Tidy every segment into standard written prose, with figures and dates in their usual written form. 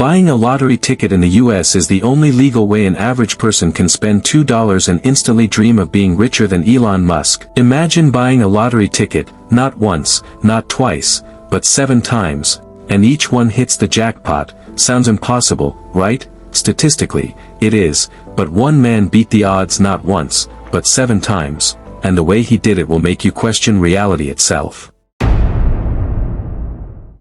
Buying a lottery ticket in the US is the only legal way an average person can spend $2 and instantly dream of being richer than Elon Musk. Imagine buying a lottery ticket, not once, not twice, but 7 times, and each one hits the jackpot. Sounds impossible, right? Statistically, it is, but one man beat the odds not once, but 7 times, and the way he did it will make you question reality itself.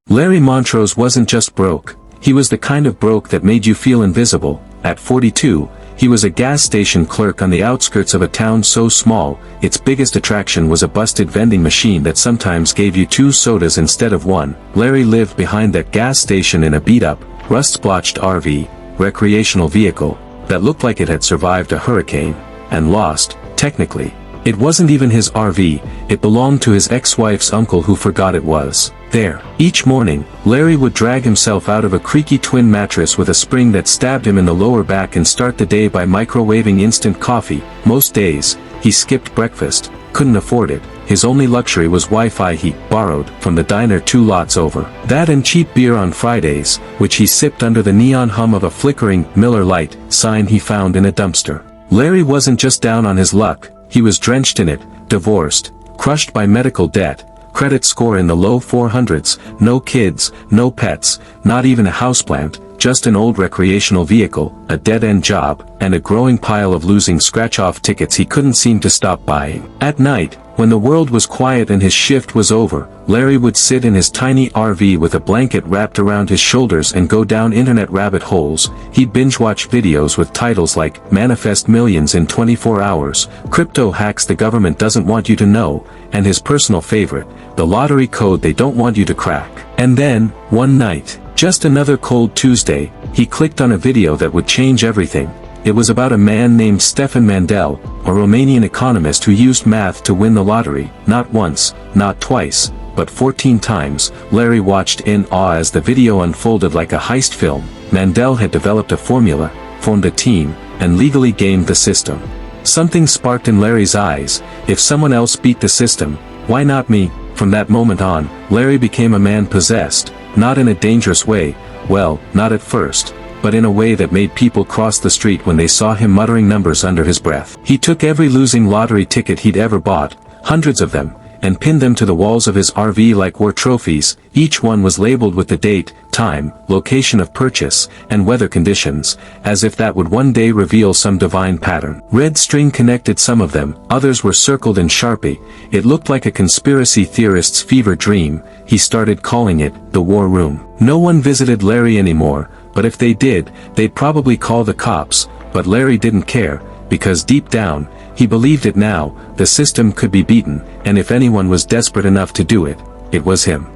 Larry Montrose wasn't just broke. He was the kind of broke that made you feel invisible. At 42, he was a gas station clerk on the outskirts of a town so small, its biggest attraction was a busted vending machine that sometimes gave you 2 sodas instead of 1. Larry lived behind that gas station in a beat-up, rust-splotched RV, recreational vehicle, that looked like it had survived a hurricane, and lost. Technically, it wasn't even his RV, it belonged to his ex-wife's uncle who forgot it was there. Each morning, Larry would drag himself out of a creaky twin mattress with a spring that stabbed him in the lower back and start the day by microwaving instant coffee. Most days, he skipped breakfast, couldn't afford it. His only luxury was Wi-Fi he borrowed from the diner 2 lots over. That and cheap beer on Fridays, which he sipped under the neon hum of a flickering Miller Lite sign he found in a dumpster. Larry wasn't just down on his luck, he was drenched in it, divorced, crushed by medical debt, credit score in the low 400s, no kids, no pets, not even a houseplant, just an old recreational vehicle, a dead-end job, and a growing pile of losing scratch-off tickets he couldn't seem to stop buying. At night, when the world was quiet and his shift was over, Larry would sit in his tiny RV with a blanket wrapped around his shoulders and go down internet rabbit holes. He'd binge-watch videos with titles like "Manifest Millions in 24 Hours, Crypto Hacks the Government Doesn't Want You to Know," and his personal favorite, "The Lottery Code They Don't Want You to Crack." And then, one night, just another cold Tuesday, he clicked on a video that would change everything. It was about a man named Stefan Mandel, a Romanian economist who used math to win the lottery, not once, not twice, but 14 times. Larry watched in awe as the video unfolded like a heist film. Mandel had developed a formula, formed a team, and legally gamed the system. Something sparked in Larry's eyes. If someone else beat the system, why not me? From that moment on, Larry became a man possessed, not in a dangerous way, well, not at first, but in a way that made people cross the street when they saw him muttering numbers under his breath. He took every losing lottery ticket he'd ever bought, hundreds of them, and pinned them to the walls of his RV like war trophies. Each one was labeled with the date, time, location of purchase, and weather conditions, as if that would one day reveal some divine pattern. Red string connected some of them, others were circled in Sharpie. It looked like a conspiracy theorist's fever dream. He started calling it the War Room. No one visited Larry anymore, but if they did, they'd probably call the cops. But Larry didn't care, because deep down, he believed it now, the system could be beaten, and if anyone was desperate enough to do it, it was him.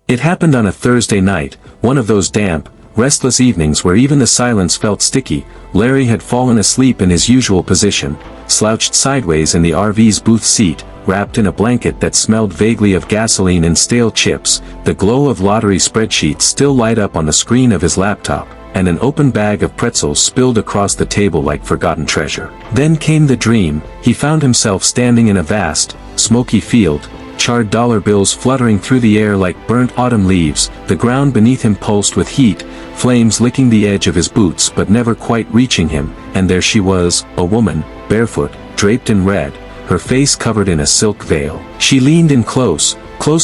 It happened on a Thursday night, one of those damp, restless evenings where even the silence felt sticky. Larry had fallen asleep in his usual position, slouched sideways in the RV's booth seat, wrapped in a blanket that smelled vaguely of gasoline and stale chips. The glow of lottery spreadsheets still light up on the screen of his laptop, and an open bag of pretzels spilled across the table like forgotten treasure. Then came the dream. He found himself standing in a vast, smoky field, charred dollar bills fluttering through the air like burnt autumn leaves. The ground beneath him pulsed with heat, flames licking the edge of his boots but never quite reaching him. And there she was, a woman, barefoot, draped in red, her face covered in a silk veil. She leaned in close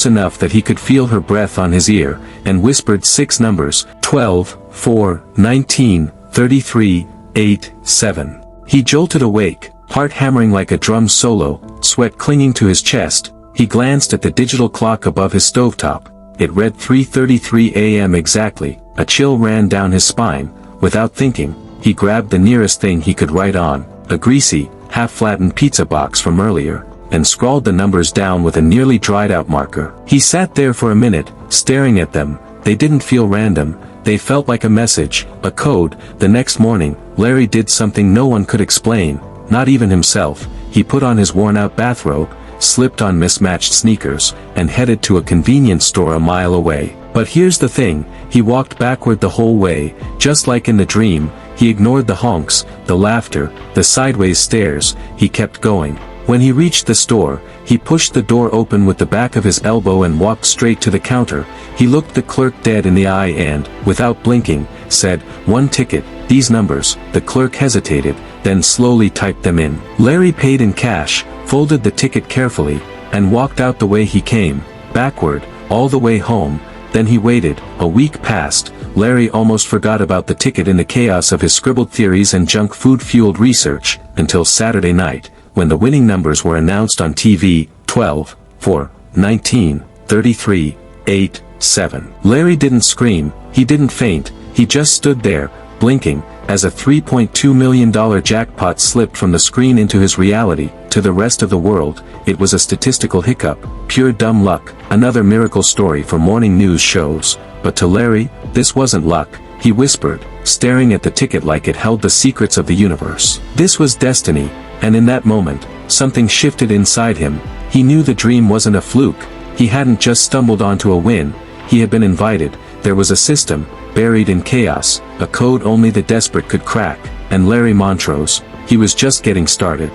enough that he could feel her breath on his ear, and whispered 6 numbers, 12, 4, 19, 33, 8, 7. He jolted awake, heart hammering like a drum solo, sweat clinging to his chest. He glanced at the digital clock above his stovetop. It read 3:33 a.m. exactly. A chill ran down his spine. Without thinking, he grabbed the nearest thing he could write on, a greasy, half-flattened pizza box from earlier, and scrawled the numbers down with a nearly dried-out marker. He sat there for a minute, staring at them. They didn't feel random, they felt like a message, a code. The next morning, Larry did something no one could explain, not even himself. He put on his worn-out bathrobe, slipped on mismatched sneakers, and headed to a convenience store a mile away. But here's the thing, he walked backward the whole way, just like in the dream. He ignored the honks, the laughter, the sideways stares. He kept going. When he reached the store, he pushed the door open with the back of his elbow and walked straight to the counter. He looked the clerk dead in the eye and, without blinking, said, "1 ticket, these numbers." The clerk hesitated, then slowly typed them in. Larry paid in cash, folded the ticket carefully, and walked out the way he came, backward, all the way home. Then he waited. A week passed. Larry almost forgot about the ticket in the chaos of his scribbled theories and junk food-fueled research, until Saturday night, when the winning numbers were announced on TV, 12, 4, 19, 33, 8, 7. Larry didn't scream, he didn't faint, he just stood there, blinking, as a $3.2 million jackpot slipped from the screen into his reality. To the rest of the world, it was a statistical hiccup, pure dumb luck, another miracle story for morning news shows. But to Larry, this wasn't luck, he whispered, staring at the ticket like it held the secrets of the universe. This was destiny, and in that moment, something shifted inside him. He knew the dream wasn't a fluke, he hadn't just stumbled onto a win, he had been invited. There was a system, buried in chaos, a code only the desperate could crack, and Larry Montrose, he was just getting started.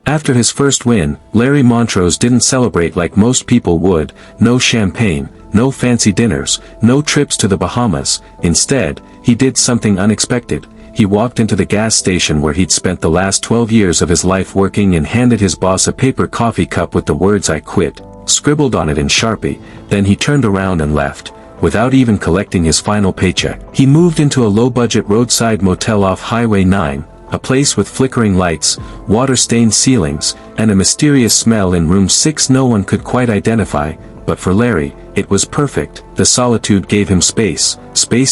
After his first win, Larry Montrose didn't celebrate like most people would, no champagne, no fancy dinners, no trips to the Bahamas. Instead, he did something unexpected. He walked into the gas station where he'd spent the last 12 years of his life working and handed his boss a paper coffee cup with the words "I quit" scribbled on it in Sharpie. Then he turned around and left, without even collecting his final paycheck. He moved into a low-budget roadside motel off Highway 9, a place with flickering lights, water-stained ceilings, and a mysterious smell in room 6 no one could quite identify, but for Larry, it was perfect. The solitude gave him space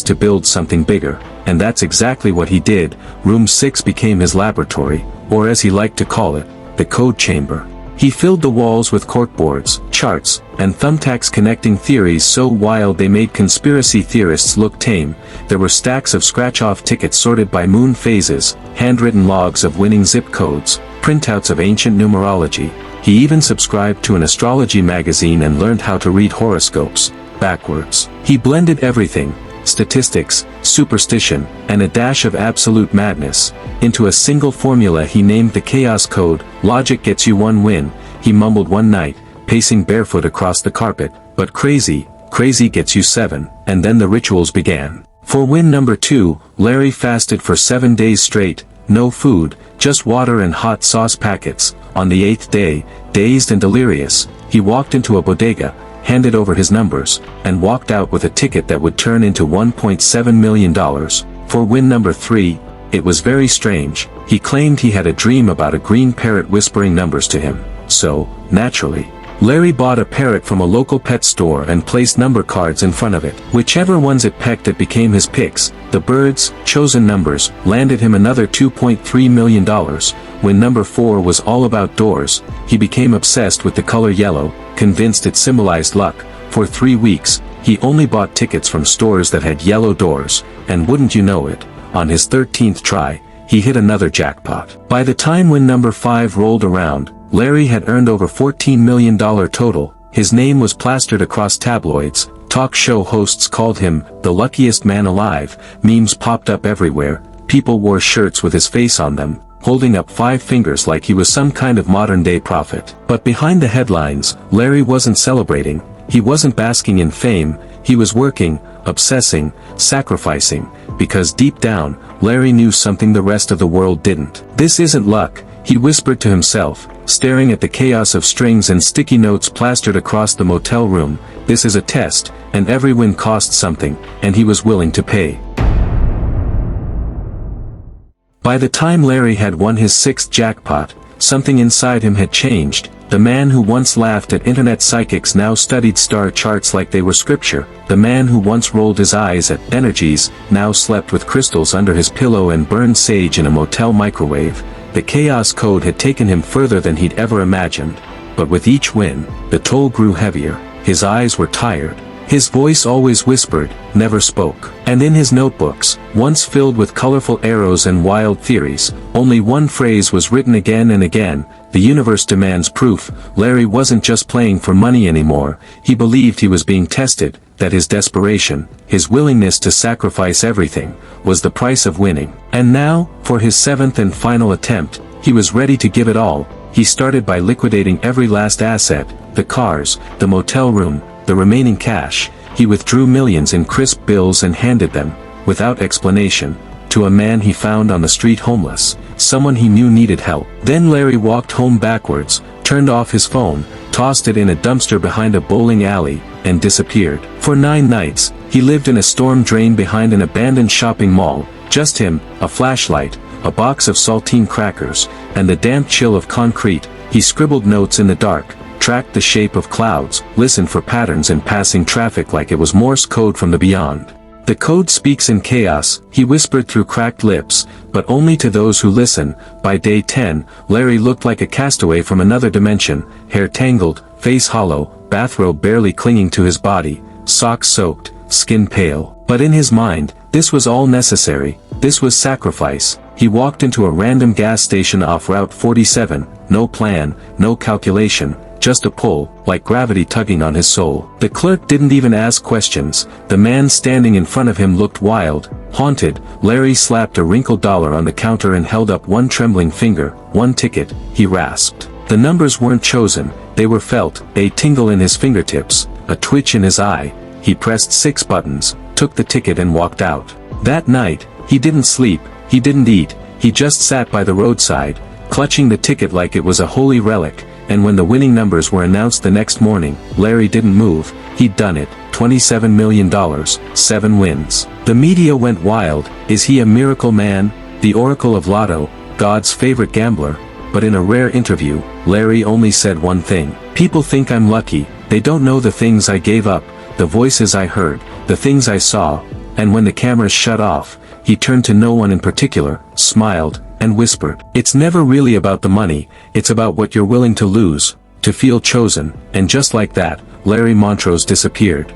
to build something bigger, and that's exactly what he did. Room 6 became his laboratory, or as he liked to call it, the code chamber. He filled the walls with corkboards, charts, and thumbtacks connecting theories so wild they made conspiracy theorists look tame. There were stacks of scratch-off tickets sorted by moon phases, handwritten logs of winning zip codes, printouts of ancient numerology. He even subscribed to an astrology magazine and learned how to read horoscopes backwards. He blended everything, statistics, superstition, and a dash of absolute madness, into a single formula he named the Chaos Code. Logic gets you 1 win, he mumbled one night, pacing barefoot across the carpet, but crazy gets you 7, and then the rituals began. For win number 2, Larry fasted for 7 days straight, no food, just water and hot sauce packets. On the 8th day, dazed and delirious, he walked into a bodega, handed over his numbers, and walked out with a ticket that would turn into $1.7 million. For win number 3, it was very strange. He claimed he had a dream about a green parrot whispering numbers to him. So, naturally, Larry bought a parrot from a local pet store and placed number cards in front of it. Whichever ones it pecked at became his picks. The bird's chosen numbers landed him another $2.3 million. When number 4 was all about doors, he became obsessed with the color yellow, convinced it symbolized luck. For 3 weeks, he only bought tickets from stores that had yellow doors, and wouldn't you know it, on his 13th try, he hit another jackpot. By the time when number 5 rolled around, Larry had earned over $14 million total. His name was plastered across tabloids, talk show hosts called him the luckiest man alive, memes popped up everywhere, people wore shirts with his face on them, holding up 5 fingers like he was some kind of modern-day prophet. But behind the headlines, Larry wasn't celebrating, he wasn't basking in fame, he was working, obsessing, sacrificing, because deep down, Larry knew something the rest of the world didn't. This isn't luck, he whispered to himself, staring at the chaos of strings and sticky notes plastered across the motel room. This is a test, and every win cost something, and he was willing to pay. By the time Larry had won his 6th jackpot, something inside him had changed. The man who once laughed at internet psychics now studied star charts like they were scripture. The man who once rolled his eyes at energies now slept with crystals under his pillow and burned sage in a motel microwave. The Chaos Code had taken him further than he'd ever imagined. But with each win, the toll grew heavier. His eyes were tired. His voice always whispered, never spoke. And in his notebooks, once filled with colorful arrows and wild theories, only one phrase was written again and again: the universe demands proof. Larry wasn't just playing for money anymore, he believed he was being tested, that his desperation, his willingness to sacrifice everything, was the price of winning. And now, for his 7th and final attempt, He was ready to give it all. He started by liquidating every last asset, the cars, the motel room, the remaining cash. He withdrew millions in crisp bills and handed them, without explanation, to a man he found on the street homeless, someone he knew needed help. Then Larry walked home backwards, turned off his phone, tossed it in a dumpster behind a bowling alley, and disappeared. For 9 nights, he lived in a storm drain behind an abandoned shopping mall, just him, a flashlight, a box of saltine crackers, and the damp chill of concrete. He scribbled notes in the dark, tracked the shape of clouds, listened for patterns in passing traffic like it was Morse code from the beyond. The code speaks in chaos, he whispered through cracked lips, but only to those who listen. By day 10, Larry looked like a castaway from another dimension, hair tangled, face hollow, bathrobe barely clinging to his body, socks soaked, skin pale. But in his mind, this was all necessary, this was sacrifice. He walked into a random gas station off Route 47, no plan, no calculation, just a pull, like gravity tugging on his soul. The clerk didn't even ask questions. The man standing in front of him looked wild, haunted. Larry slapped a wrinkled dollar on the counter and held up one trembling finger. One ticket, he rasped. The numbers weren't chosen, they were felt, a tingle in his fingertips, a twitch in his eye. He pressed 6 buttons, took the ticket and walked out. That night, he didn't sleep, he didn't eat, he just sat by the roadside, clutching the ticket like it was a holy relic. And when the winning numbers were announced the next morning, Larry didn't move. He'd done it, $27 million, 7 wins. The media went wild. Is he a miracle man, the oracle of Lotto, God's favorite gambler? But in a rare interview, Larry only said one thing. People think I'm lucky, they don't know the things I gave up, the voices I heard, the things I saw. And when the cameras shut off, he turned to no one in particular, smiled, and whispered, "It's never really about the money, it's about what you're willing to lose, to feel chosen." And just like that, Larry Montrose disappeared.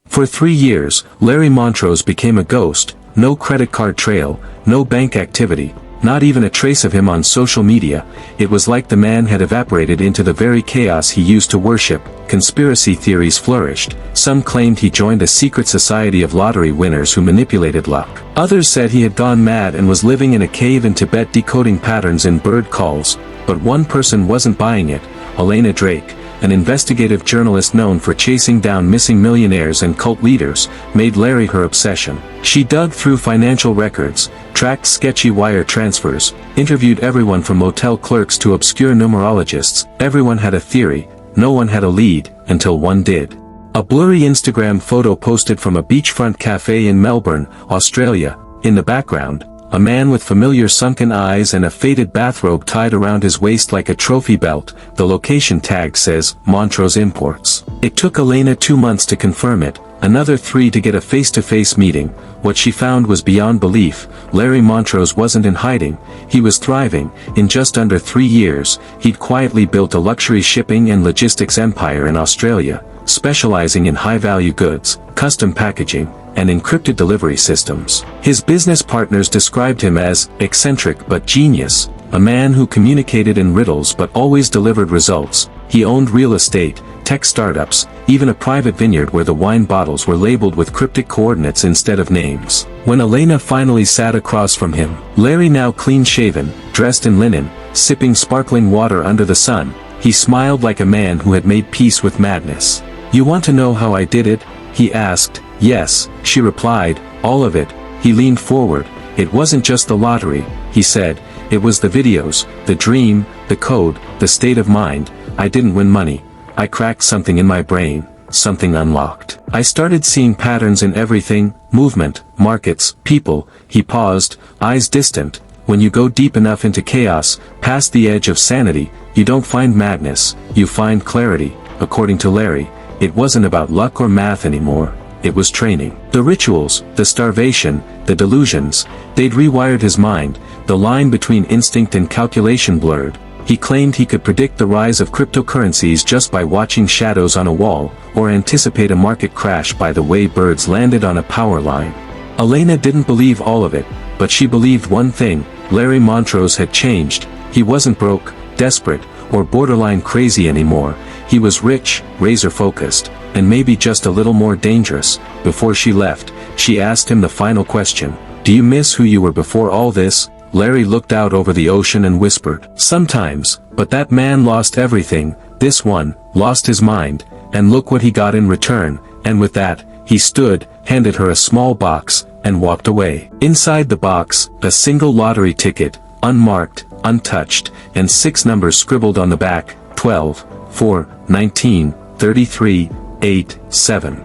For 3 years, Larry Montrose became a ghost, no credit card trail, no bank activity, not even a trace of him on social media. It was like the man had evaporated into the very chaos he used to worship. Conspiracy theories flourished. Some claimed he joined a secret society of lottery winners who manipulated luck. Others said he had gone mad and was living in a cave in Tibet decoding patterns in bird calls. But one person wasn't buying it, Elena Drake, an investigative journalist known for chasing down missing millionaires and cult leaders, made Larry her obsession. She dug through financial records, tracked sketchy wire transfers, interviewed everyone from motel clerks to obscure numerologists. Everyone had a theory, no one had a lead, until one did. A blurry Instagram photo posted from a beachfront cafe in Melbourne, Australia. In the background, a man with familiar sunken eyes and a faded bathrobe tied around his waist like a trophy belt. The location tag says, Montrose Imports. It took Elena 2 months to confirm it, another 3 to get a face-to-face meeting. What she found was beyond belief. Larry Montrose wasn't in hiding, he was thriving. In just under 3 years, he'd quietly built a luxury shipping and logistics empire in Australia, specializing in high-value goods, custom packaging, and encrypted delivery systems. His business partners described him as eccentric but genius, a man who communicated in riddles but always delivered results. He owned real estate, tech startups, even a private vineyard where the wine bottles were labeled with cryptic coordinates instead of names. When Elena finally sat across from him, Larry now clean-shaven, dressed in linen, sipping sparkling water under the sun, he smiled like a man who had made peace with madness. "You want to know how I did it?" he asked. "Yes," she replied, "all of it." He leaned forward. "It wasn't just the lottery," he said. "It was the videos, the dream, the code, the state of mind. I didn't win money. I cracked something in my brain, something unlocked. I started seeing patterns in everything, movement, markets, people." He paused, eyes distant. "When you go deep enough into chaos, past the edge of sanity, you don't find madness, you find clarity." According to Larry, it wasn't about luck or math anymore. It was training. The rituals, the starvation, the delusions, they'd rewired his mind. The line between instinct and calculation blurred. He claimed he could predict the rise of cryptocurrencies just by watching shadows on a wall, or anticipate a market crash by the way birds landed on a power line. Elena didn't believe all of it, but she believed one thing: Larry Montrose had changed. He wasn't broke, desperate, or borderline crazy anymore. He was rich, razor-focused, and maybe just a little more dangerous. Before she left, she asked him the final question: "Do you miss who you were before all this?" Larry looked out over the ocean and whispered, "Sometimes, but that man lost everything, this one, lost his mind, and look what he got in return," and with that, he stood, handed her a small box, and walked away. Inside the box, a single lottery ticket, unmarked, untouched, and 6 numbers scribbled on the back, 12, 4, 19, 33, 8, 7.